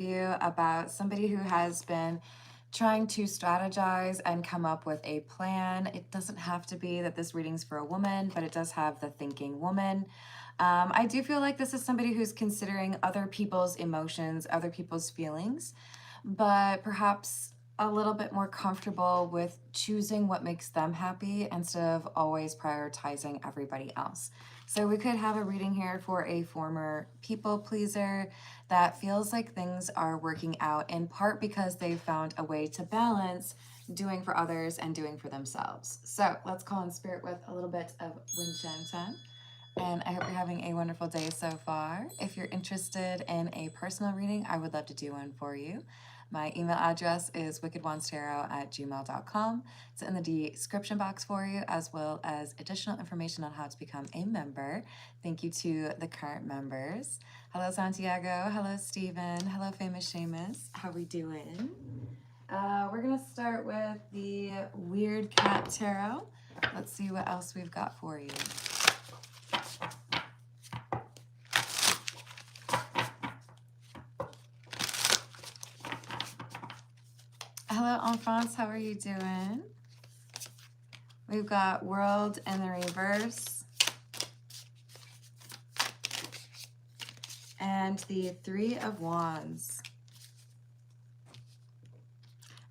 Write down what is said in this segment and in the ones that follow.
you about somebody who has been trying to strategize and come up with a plan. It doesn't have to be that this reading's for a woman, but it does have the thinking woman. I do feel like this is somebody who's considering other people's emotions, other people's feelings, but perhaps a little bit more comfortable with choosing what makes them happy instead of always prioritizing everybody else. So we could have a reading here for a former people pleaser that feels like things are working out in part because they've found a way to balance doing for others and doing for themselves. So let's call in spirit with a little bit of Win Shan Shan. And I hope you're having a wonderful day so far. If you're interested in a personal reading, I would love to do one for you. My email address is wickedwandstarot@gmail.com. It's in the description box for you, as well as additional information on how to become a member. Thank you to the current members. Hello, Santiago. Hello, Stephen. Hello, Famous Seamus. How we doing? We're going to start with the Weird Cat Tarot. Let's see what else we've got for you. Hello, Enfants. How are you doing? We've got World in the reverse. And the Three of Wands.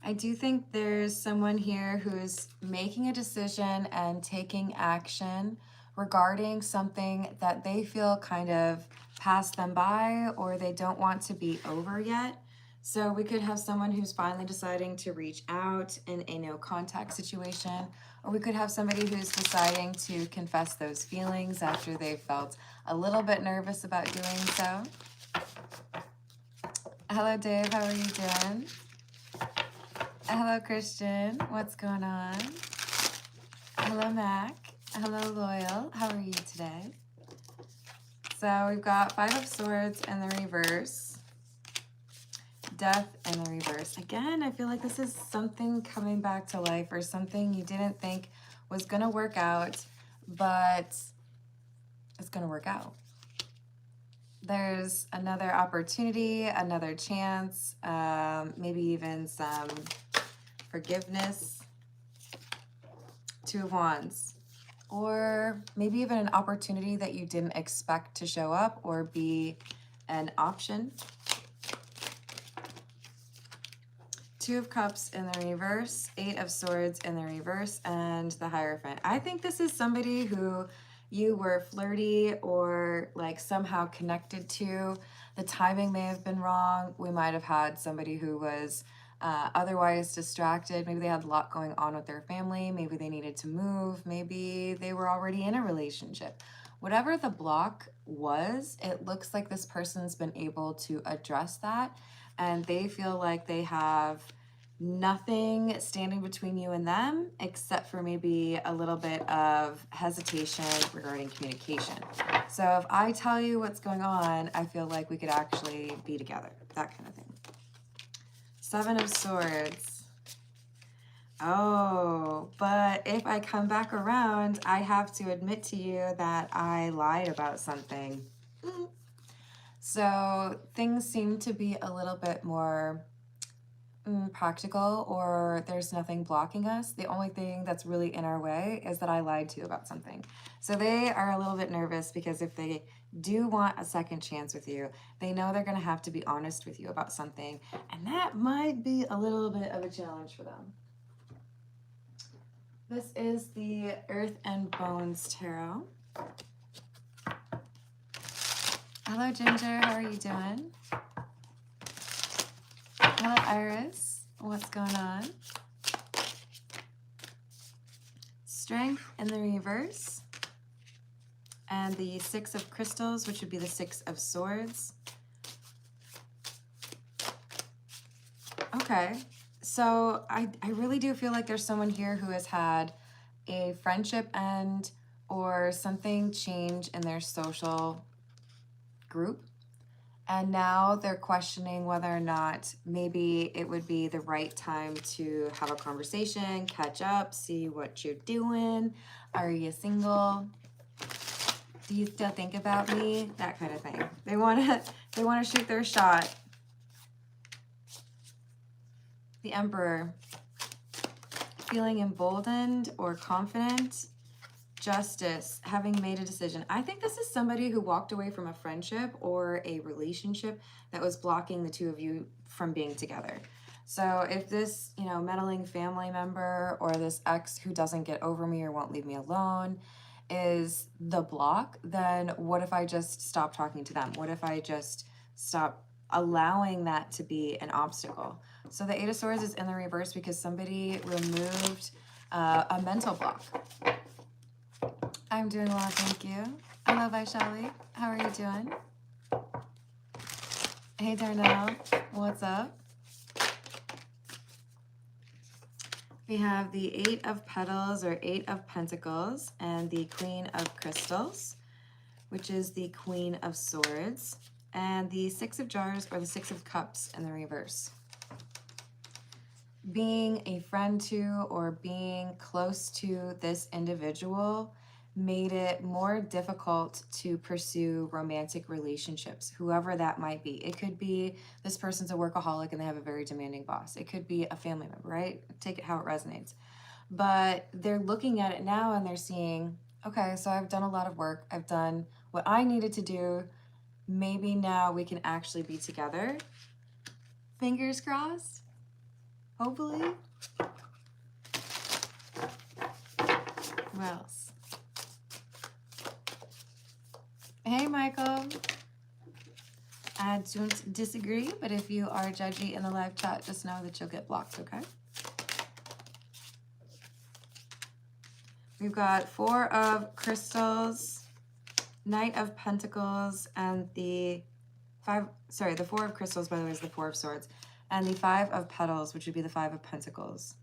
I do think there's someone here who's making a decision and taking action regarding something that they feel kind of passed them by or they don't want to be over yet. So we could have someone who's finally deciding to reach out in a no contact situation, or we could have somebody who's deciding to confess those feelings after they've felt a little bit nervous about doing so. Hello, Dave. How are you doing? Hello, Christian. What's going on? Hello, Mac. Hello, Loyal. How are you today? So we've got Five of Swords in the reverse. Death in the reverse. Again, I feel like this is something coming back to life or something you didn't think was going to work out, but it's going to work out. There's another opportunity, another chance, maybe even some forgiveness. Two of Wands. Or maybe even an opportunity that you didn't expect to show up or be an option. Two of Cups in the reverse, Eight of Swords in the reverse, and the Hierophant. I think this is somebody who you were flirty or like somehow connected to. The timing may have been wrong. We might have had somebody who was otherwise distracted. Maybe they had a lot going on with their family. Maybe they needed to move. Maybe they were already in a relationship. Whatever the block was, it looks like this person's been able to address that, and they feel like they have nothing standing between you and them except for maybe a little bit of hesitation regarding communication. So if I tell you what's going on, I feel like we could actually be together, that kind of thing. Seven of Swords. Oh, but if I come back around, I have to admit to you that I lied about something. So things seem to be a little bit more practical, or there's nothing blocking us. The only thing that's really in our way is that I lied to you about something. So they are a little bit nervous because if they do want a second chance with you, they know they're going to have to be honest with you about something, and that might be a little bit of a challenge for them. This is the Earth and Bones Tarot. Hello, Ginger. How are you doing? Hello, Iris. What's going on? Strength in the reverse. And the Six of Crystals, which would be the Six of Swords. Okay. So I really do feel like there's someone here who has had a friendship end or something change in their social group. And now they're questioning whether or not maybe it would be the right time to have a conversation, catch up, see what you're doing. Are you single? Do you still think about me? That kind of thing. They want to shoot their shot. The Emperor, feeling emboldened or confident. Justice, having made a decision. I think this is somebody who walked away from a friendship or a relationship that was blocking the two of you from being together. So if this, you know, meddling family member or this ex who doesn't get over me or won't leave me alone is the block, then what if I just stop talking to them? What if I just stop allowing that to be an obstacle? So the Eight of Swords is in the reverse because somebody removed a mental block. I'm doing well, thank you. Hello, Vaishali. How are you doing? Hey, Darnell. What's up? We have the Eight of Petals or Eight of Pentacles and the Queen of Crystals, which is the Queen of Swords, and the Six of Jars or the Six of Cups in the reverse. Being a friend to or being close to this individual made it more difficult to pursue romantic relationships, whoever that might be. It could be this person's a workaholic and they have a very demanding boss. It could be a family member, right? Take it how it resonates. But they're looking at it now and they're seeing, okay, so I've done a lot of work. I've done what I needed to do. Maybe now we can actually be together. Fingers crossed. Hopefully. Who else? Hey, Michael. I don't disagree, but if you are judgy in the live chat, just know that you'll get blocked, okay? We've got Four of Crystals, Knight of Pentacles, and the Four of Crystals, by the way, is the Four of Swords, and the Five of Petals, which would be the Five of Pentacles.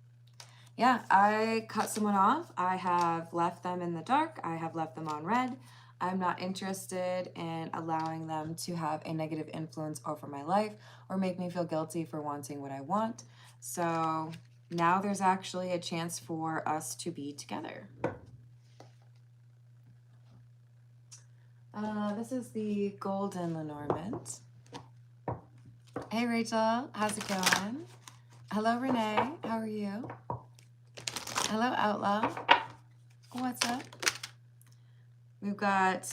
Yeah, I cut someone off. I have left them in the dark. I have left them on red. I'm not interested in allowing them to have a negative influence over my life or make me feel guilty for wanting what I want. So now there's actually a chance for us to be together. This is the Golden Lenormand. Hey, Rachel. How's it going? Hello, Renee. How are you? Hello, Outlaw. What's up? We've got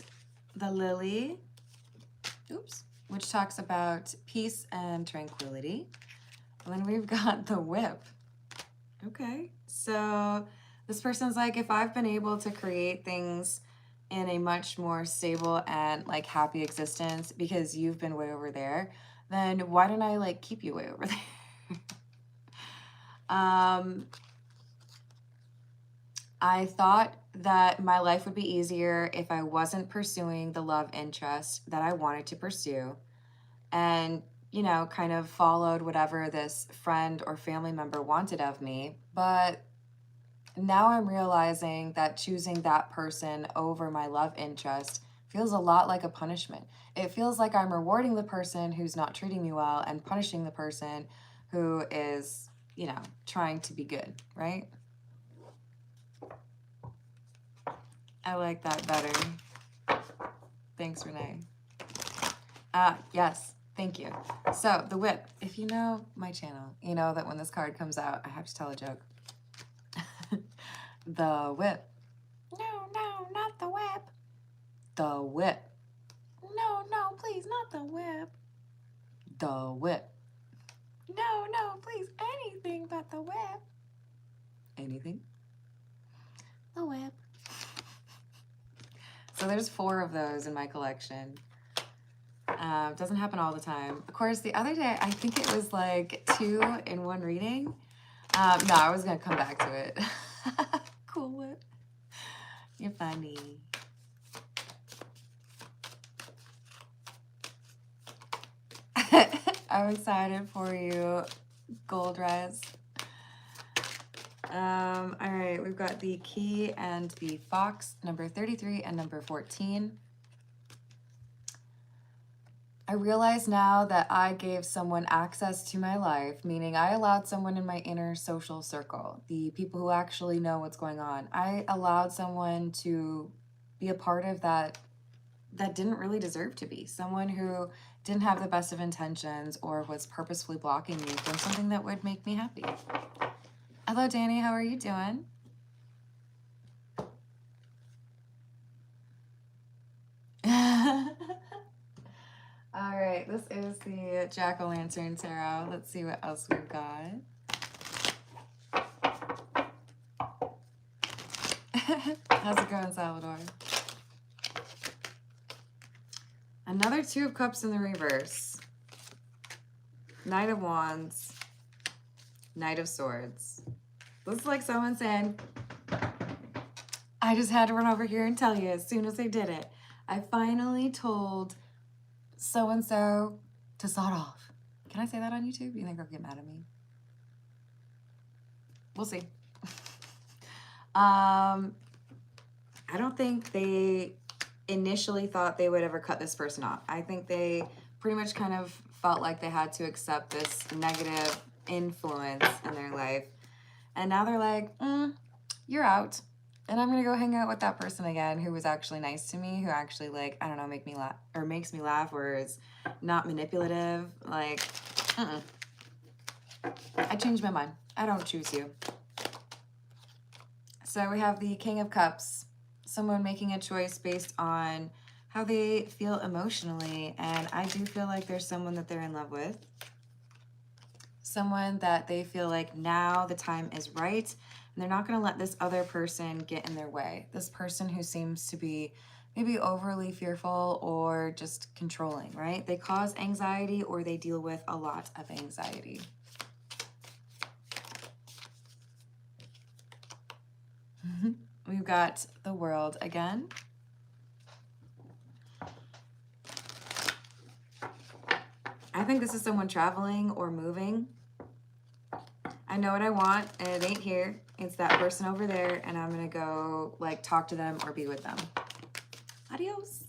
the Lily, which talks about peace and tranquility. And then we've got the Whip. Okay, so this person's like, if I've been able to create things in a much more stable and like happy existence because you've been way over there, then why don't I like keep you way over there? I thought that my life would be easier if I wasn't pursuing the love interest that I wanted to pursue and, you know, kind of followed whatever this friend or family member wanted of me. But now I'm realizing that choosing that person over my love interest feels a lot like a punishment. It feels like I'm rewarding the person who's not treating me well and punishing the person who is, you know, trying to be good, right? I like that better. Thanks, Renee. Yes, thank you. So, the Whip. If you know my channel, you know that when this card comes out, I have to tell a joke. The Whip. No, no, not the Whip. The Whip. No, no, please, not the Whip. The Whip. No, no, please, anything but the Whip. Anything? The Whip. So there's 4 of those in my collection. Doesn't happen all the time. Of course, the other day, I think it was like 2 in one reading. No, I was going to come back to it. Cool Whip. You're funny. I'm excited for you, Gold Res. All right, we've got the Key and the Fox, number 33 and number 14. I realize now that I gave someone access to my life, meaning I allowed someone in my inner social circle, the people who actually know what's going on. I allowed someone to be a part of that didn't really deserve to be. Someone who didn't have the best of intentions or was purposefully blocking me from something that would make me happy. Hello, Danny. How are you doing? All right, this is the Jack-o'-lantern tarot. Let's see what else we've got. How's it going, Salvador? Another Two of Cups in the reverse. Knight of Wands. Knight of Swords. This is like someone saying, I just had to run over here and tell you as soon as I did it. I finally told so-and-so to sod off. Can I say that on YouTube? You think they'll get mad at me? We'll see. I don't think they initially thought they would ever cut this person off. I think they pretty much kind of felt like they had to accept this negative influence in their life. And now they're like, you're out. And I'm gonna go hang out with that person again who was actually nice to me, who actually, like, I don't know, makes me laugh, or is not manipulative. Like, I changed my mind. I don't choose you. So we have the King of Cups, someone making a choice based on how they feel emotionally. And I do feel like there's someone that they're in love with. Someone that they feel like now the time is right. And they're not going to let this other person get in their way. This person who seems to be maybe overly fearful or just controlling, right? They cause anxiety or they deal with a lot of anxiety. We've got the World again. I think this is someone traveling or moving. I know what I want, and it ain't here. It's that person over there, and I'm going to go, like, talk to them or be with them. Adios.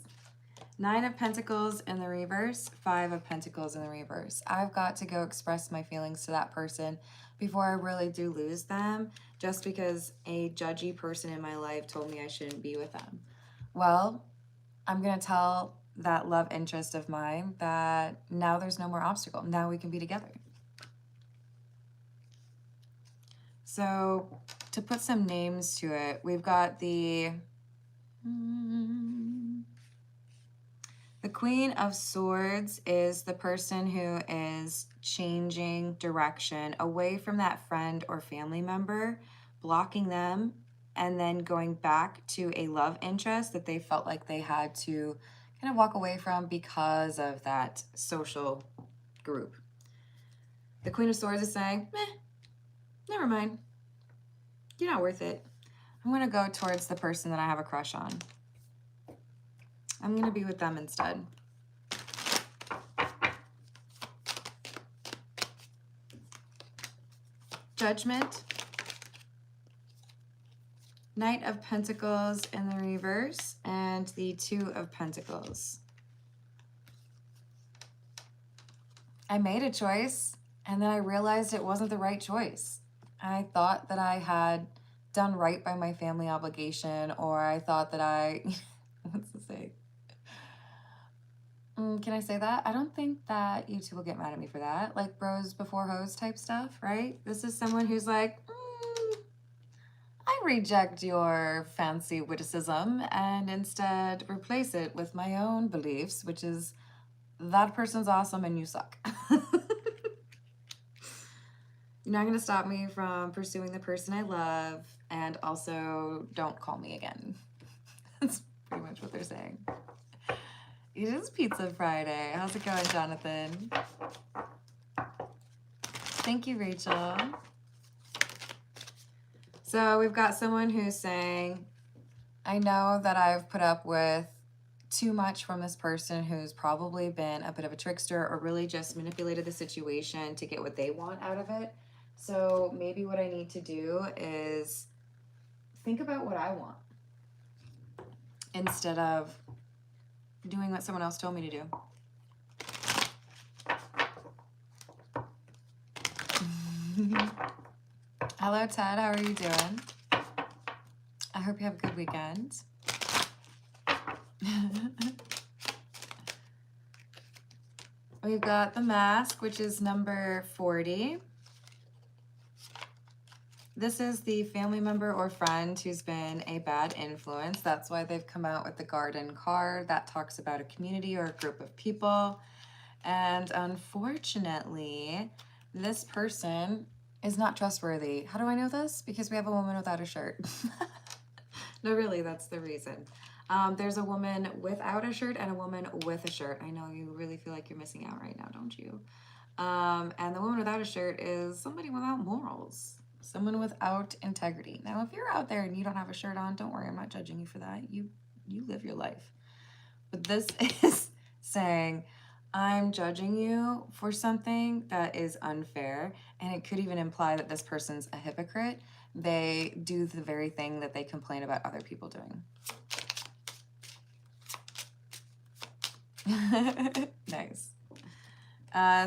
9 of Pentacles in the reverse, 5 of Pentacles in the reverse. I've got to go express my feelings to that person before I really do lose them, just because a judgy person in my life told me I shouldn't be with them. Well, I'm going to tell that love interest of mine that now there's no more obstacle. Now we can be together. So to put some names to it, we've got the Queen of Swords is the person who is changing direction away from that friend or family member, blocking them, and then going back to a love interest that they felt like they had to kind of walk away from because of that social group. The Queen of Swords is saying, never mind. You're not worth it. I'm going to go towards the person that I have a crush on. I'm going to be with them instead. Judgment. Knight of Pentacles in the reverse and the 2 of Pentacles. I made a choice and then I realized it wasn't the right choice. I thought that I had done right by my family obligation, or I thought that I, what's the say? Can I say that? I don't think that you two will get mad at me for that. Like bros before hoes type stuff, right? This is someone who's like, I reject your fancy witticism and instead replace it with my own beliefs, which is that person's awesome and you suck. You're not going to stop me from pursuing the person I love, and also don't call me again. That's pretty much what they're saying. It is Pizza Friday. How's it going, Jonathan? Thank you, Rachel. So we've got someone who's saying, I know that I've put up with too much from this person who's probably been a bit of a trickster or really just manipulated the situation to get what they want out of it. So maybe what I need to do is think about what I want instead of doing what someone else told me to do. Hello, Ted. How are you doing? I hope you have a good weekend. We've got the Mask, which is number 40. This is the family member or friend who's been a bad influence. That's why they've come out with the Garden card. That talks about a community or a group of people. And unfortunately, this person is not trustworthy. How do I know this? Because we have a woman without a shirt. No, really, that's the reason. There's a woman without a shirt and a woman with a shirt. I know you really feel like you're missing out right now, don't you? And the woman without a shirt is somebody without morals, someone without integrity. Now, if you're out there and you don't have a shirt on, don't worry, I'm not judging you for that. You live your life. But this is saying, I'm judging you for something that is unfair, and it could even imply that this person's a hypocrite. They do the very thing that they complain about other people doing. Nice.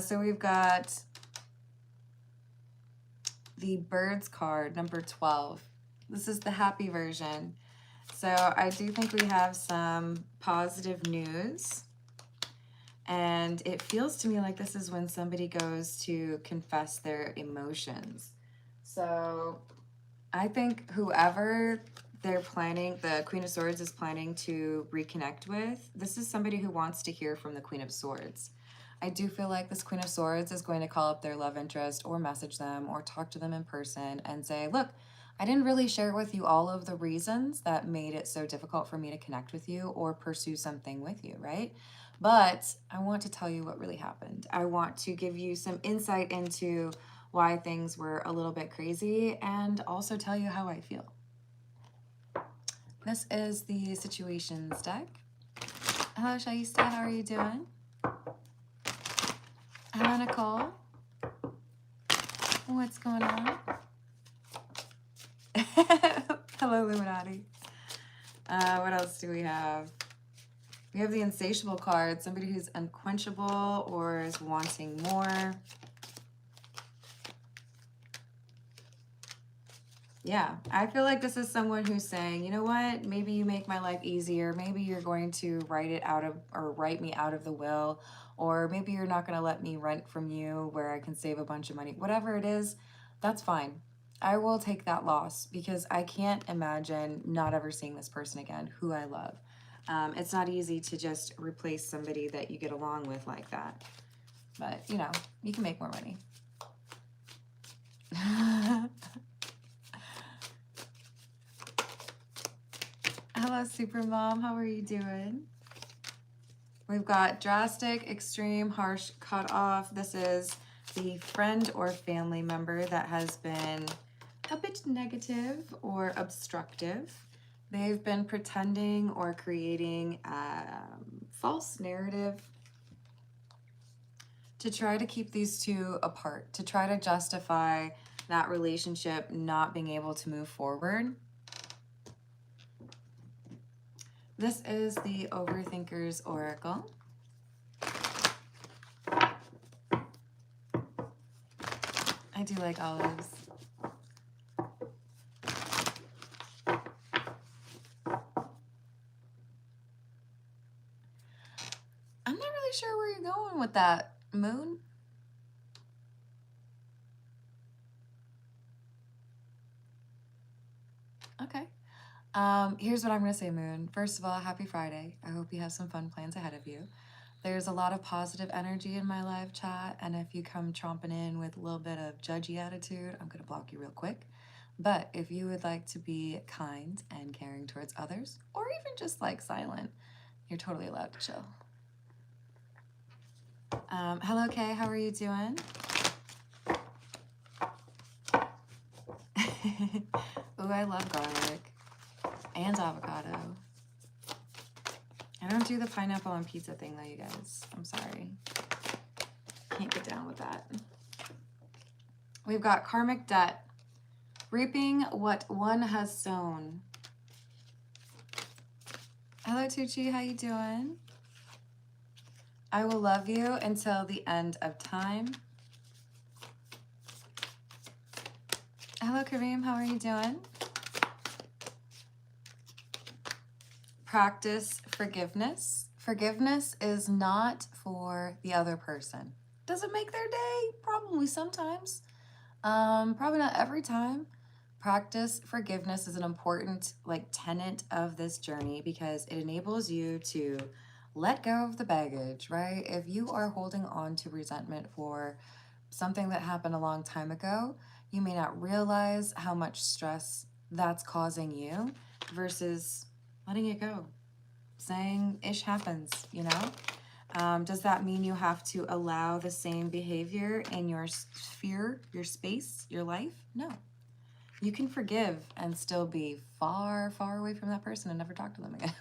So we've got the Birds card, number 12. This is the happy version. So I do think we have some positive news. And it feels to me like this is when somebody goes to confess their emotions. So I think whoever they're planning, the Queen of Swords is planning to reconnect with, this is somebody who wants to hear from the Queen of Swords. I do feel like this Queen of Swords is going to call up their love interest or message them or talk to them in person and say, look, I didn't really share with you all of the reasons that made it so difficult for me to connect with you or pursue something with you, right? But I want to tell you what really happened. I want to give you some insight into why things were a little bit crazy and also tell you how I feel. This is the Situations deck. Hello, Shaista. How are you doing? Hello, Nicole. What's going on? Hello, Illuminati. What else do we have? We have the Insatiable card, somebody who's unquenchable or is wanting more. Yeah, I feel like this is someone who's saying, you know what, maybe you make my life easier. Maybe you're going to write me out of the will, or maybe you're not going to let me rent from you where I can save a bunch of money. Whatever it is, that's fine. I will take that loss because I can't imagine not ever seeing this person again who I love. It's not easy to just replace somebody that you get along with like that. But, you know, you can make more money. Hello, Supermom. How are you doing? We've got drastic, extreme, harsh, cut off. This is the friend or family member that has been a bit negative or obstructive. They've been pretending or creating a false narrative to try to keep these two apart, to try to justify that relationship not being able to move forward. This is the Overthinker's Oracle. I do like olives. I'm not really sure where you're going with that, Moon. Okay. Here's what I'm going to say, Moon. First of all, happy Friday. I hope you have some fun plans ahead of you. There's a lot of positive energy in my live chat, and if you come chomping in with a little bit of judgy attitude, I'm going to block you real quick. But if you would like to be kind and caring towards others, or even just like silent, you're totally allowed to chill. Hello, Kay. How are you doing? Ooh, I love garlic and avocado. I don't do the pineapple on pizza thing though, you guys. I'm sorry. Can't get down with that. We've got karmic debt. Reaping what one has sown. Hello, Tucci. How you doing? I will love you until the end of time. Hello, Kareem. How are you doing? Practice forgiveness. Forgiveness is not for the other person. Does it make their day? Probably sometimes. Probably not every time. Practice forgiveness is an important tenet of this journey because it enables you to let go of the baggage, right? If you are holding on to resentment for something that happened a long time ago, you may not realize how much stress that's causing you versus letting it go. Saying ish happens, you know? Does that mean you have to allow the same behavior in your sphere, your space, your life? No. You can forgive and still be far, far away from that person and never talk to them again.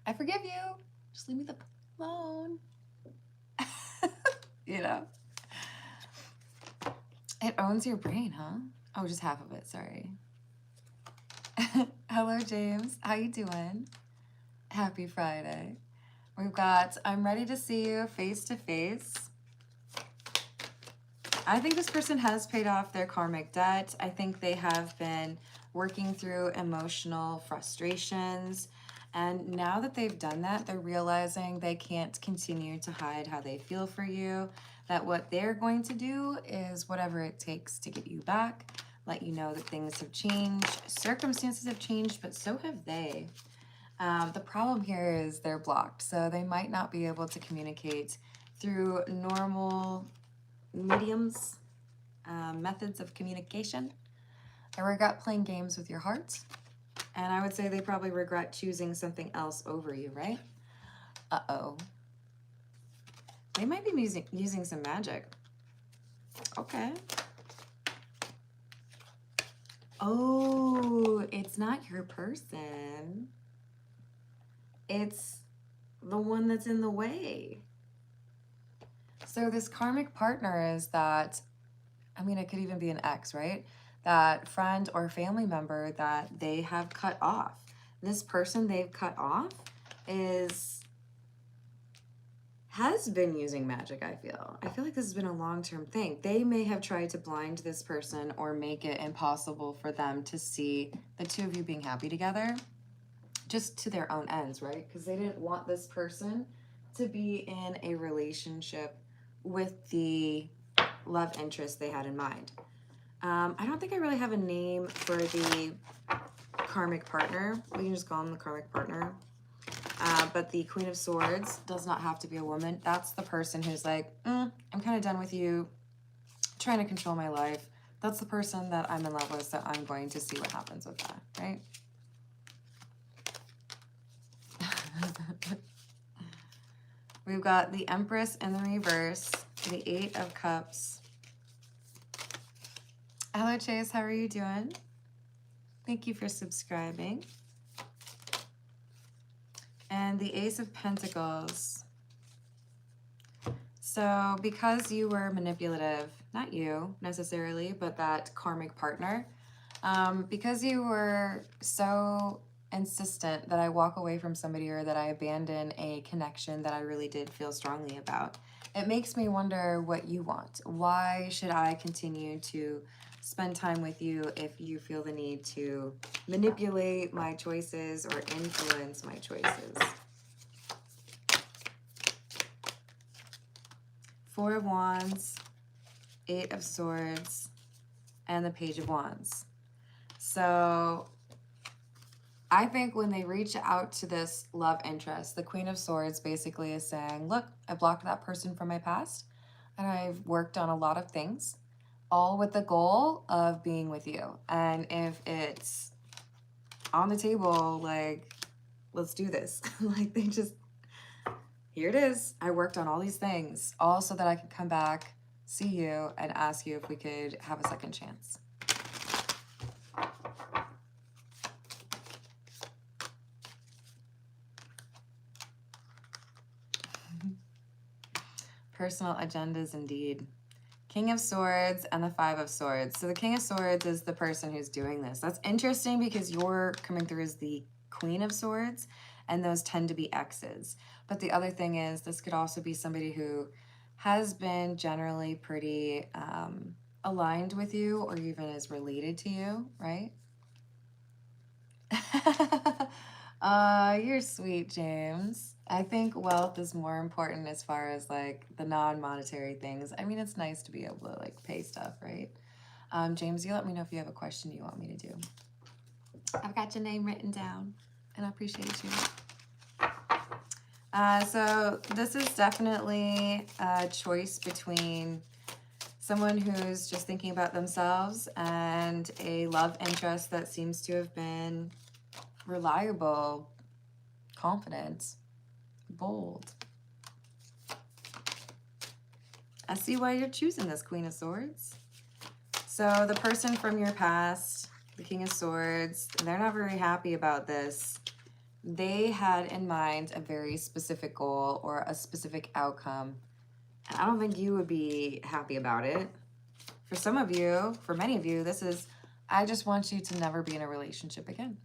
I forgive you. Just leave me the alone. You know? It owns your brain, huh? Oh, just half of it, sorry. Hello, James. How you doing? Happy Friday. We've got, I'm ready to see you face to face. I think this person has paid off their karmic debt. I think they have been working through emotional frustrations. And now that they've done that, they're realizing they can't continue to hide how they feel for you. That what they're going to do is whatever it takes to get you back, let you know that things have changed, circumstances have changed, but so have they. The problem here is they're blocked, so they might not be able to communicate through normal mediums, methods of communication. I regret playing games with your heart, and I would say they probably regret choosing something else over you, right? Uh-oh. They might be using some magic. Okay. Oh, it's not your person. It's the one that's in the way. So this karmic partner is that, I mean, it could even be an ex, right? That friend or family member that they have cut off. This person they've cut off has been using magic, I feel. I feel like this has been a long-term thing. They may have tried to blind this person or make it impossible for them to see the two of you being happy together, just to their own ends, right? Because they didn't want this person to be in a relationship with the love interest they had in mind. I don't think I really have a name for the karmic partner. We can just call him the karmic partner. But the Queen of Swords does not have to be a woman. That's the person who's like, I'm kind of done with you, trying to control my life. That's the person that I'm in love with, so I'm going to see what happens with that, right? We've got the Empress in the reverse, the Eight of Cups. Hello, Chase. How are you doing? Thank you for subscribing. And the Ace of Pentacles. So because you were manipulative, not you necessarily, but that karmic partner, because you were so insistent that I walk away from somebody or that I abandon a connection that I really did feel strongly about, it makes me wonder what you want. Why should I continue to spend time with you if you feel the need to manipulate my choices or influence my choices? Four of Wands, Eight of Swords, and the Page of Wands. So I think when they reach out to this love interest, the Queen of Swords basically is saying, look, I blocked that person from my past, and I've worked on a lot of things, all with the goal of being with you. And if it's on the table, like, let's do this. Like, they just, here it is. I worked on all these things, all so that I could come back, see you, and ask you if we could have a second chance. Personal agendas indeed. King of Swords and the Five of Swords. So the King of Swords is the person who's doing this. That's interesting because you're coming through as the Queen of Swords, and those tend to be exes. But the other thing is, this could also be somebody who has been generally pretty aligned with you or even is related to you, right? You're sweet, James. I think wealth is more important as far as like the non-monetary things. I mean, it's nice to be able to like pay stuff, right? James, you let me know if you have a question you want me to do. I've got your name written down, and I appreciate you. So this is definitely a choice between someone who's just thinking about themselves and a love interest that seems to have been reliable, confident, bold. I see why you're choosing this Queen of Swords. So the person from your past, the King of Swords, they're not very happy about this. They had in mind a very specific goal or a specific outcome. And I don't think you would be happy about it. For some of you, for many of you, this is, I just want you to never be in a relationship again.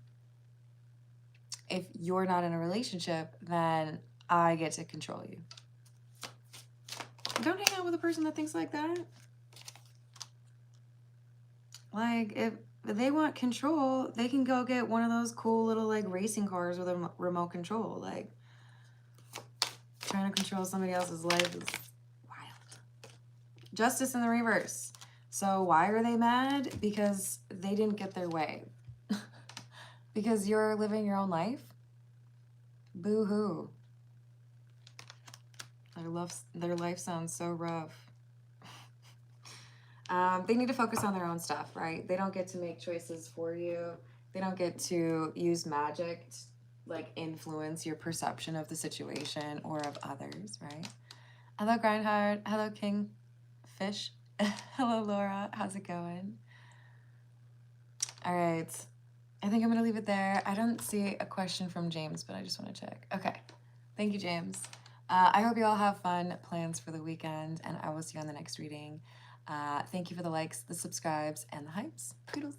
If you're not in a relationship, then I get to control you. Don't hang out with a person that thinks like that. Like, if they want control, they can go get one of those cool little, like, racing cars with a remote control. Like, trying to control somebody else's life is wild. Justice in the reverse. So why are they mad? Because they didn't get their way. Because you're living your own life? Boo-hoo. Their life sounds so rough. They need to focus on their own stuff, right? They don't get to make choices for you. They don't get to use magic to, like, influence your perception of the situation or of others, right? Hello, Grindhard. Hello, King Fish. Hello, Laura. How's it going? All right. I think I'm going to leave it there. I don't see a question from James, but I just want to check. Okay. Thank you, James. I hope you all have fun plans for the weekend, and I will see you on the next reading. Thank you for the likes, the subscribes, and the hypes. Toodles.